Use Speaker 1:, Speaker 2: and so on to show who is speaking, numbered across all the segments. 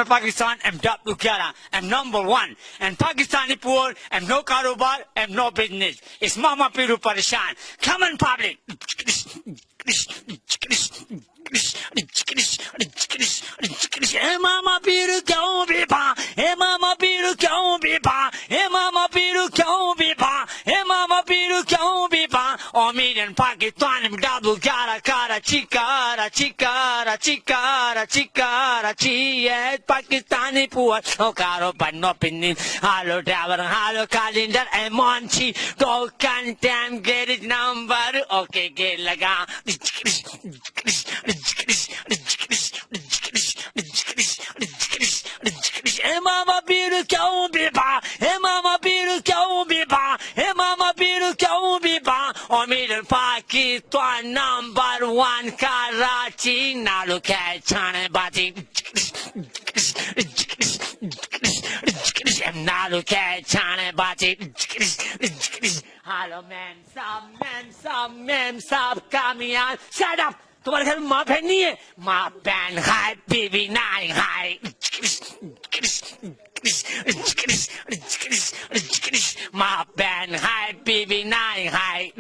Speaker 1: Pakistan, I'm Dapukara, I'm number one. And Pakistani poor, I'm no karobar, I'm no business. It's Mama Piru Parishan. Come on, public. Hey Mama Piru kyun bipa? Hey Mama Piru kyun bipa? Hey Mama Piru kyun bipa? Hey Mama Piru kyun bipa? Oh, million Pakistan, double cara, cara, chikara, chikara, chikara, chikara, chi. Yes, Pakistani poor, no caro, but no pinning. Hello, driver, hello, calendar, and Monchi. Go can't get it number. Okay, get laga. Hey Mama Piru kyun bipa? Hey Mama Piru kyun bipa? Hey Mama Piru kyun bipa? Oh, middle Pakistan number one Karachi. Now look at China body. Now look at China body. Hello man, sab kamiyan. Shut up. तुम्हारे घर में माँ बहन नहीं है? माँ बहन hi baby नाई हाय माँ बहन हाय बेबी नाई हाय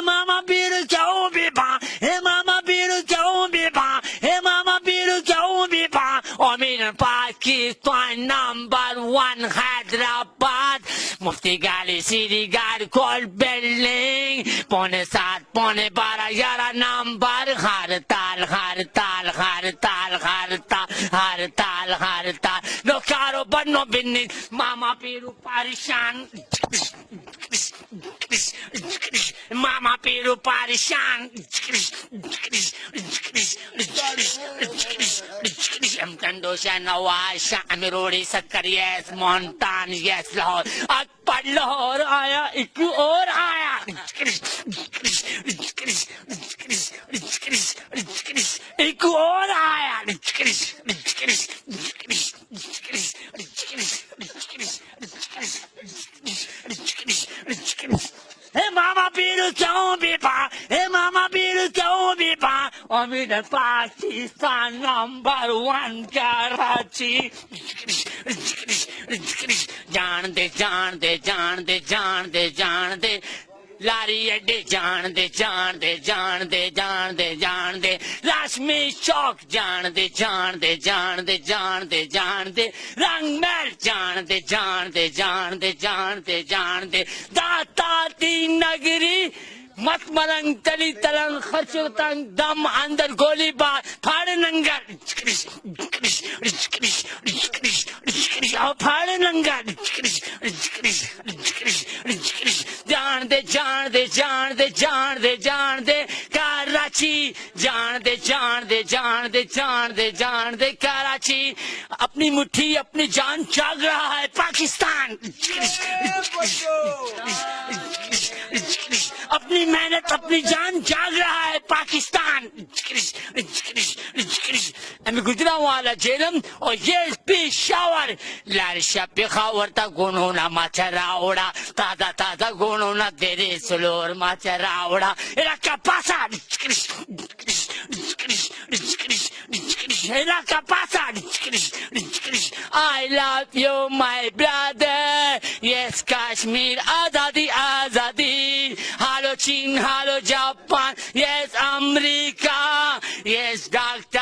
Speaker 1: मामा बीरू क्यों बेबा? हे मामा बीरू क्यों बेबा? हे मामा बीरू क्यों बेबा? और मेरे पाकिस्तान नंबर वन हैदराबाद मुफ्ती गाली सीधी गाड़ी कोल बिल्डिंग पौने 7 पौने 12 11 नंबर हर ताल हर ताल हर ताल हर ताल हर ताल हर ताल नो कारोबार नो बिजनेस मामा पीरू परेशान मामा पीरू परेशान कंडोशा नवाशा अमीरोड़ी सक्कर यस मोन्टान यस लाहौर अकबर लाहौर आया एक और आया एक और आया हे मामा पीरू क्यों बेपा? हे मामा पीरू क्यों बेपा? और मेरा पाकिस्तान नंबर वन कराची जान दे जान दे जान दे जान दे जान दे लारी अड्डे जान दे जान दे जान दे जान दे जान दे लाशमी चौक जान दे जान दे जान दे जान दे जान दे रंग महल जान दे जान दे जान दे जान दे जान दे दाता दी नगरी मत मरंग तली तलंग खर्चो तंग दम अंदर गोली बार फाड़ नंगर फाड़ नंगर जान दे जान दे जान दे जान दे जान दे कराची जान दे जान दे जान दे जान दे जान दे कराची अपनी मुट्ठी अपनी जान जाग रहा है पाकिस्तान अपनी मेहनत अपनी जान जाग रहा है पाकिस्तान मैं गुजरा वाला जेलम और ये पेशावर लारिशा पेखावर ता गोनोना माचरावड़ा ताजा ताजा गोनोना तेरे सलोर माचरावड़ा एरा क्या पासा एरा क्या पासा I love you my brother yes Kashmir azadi azadi hello China hello Japan yes America yes Doctor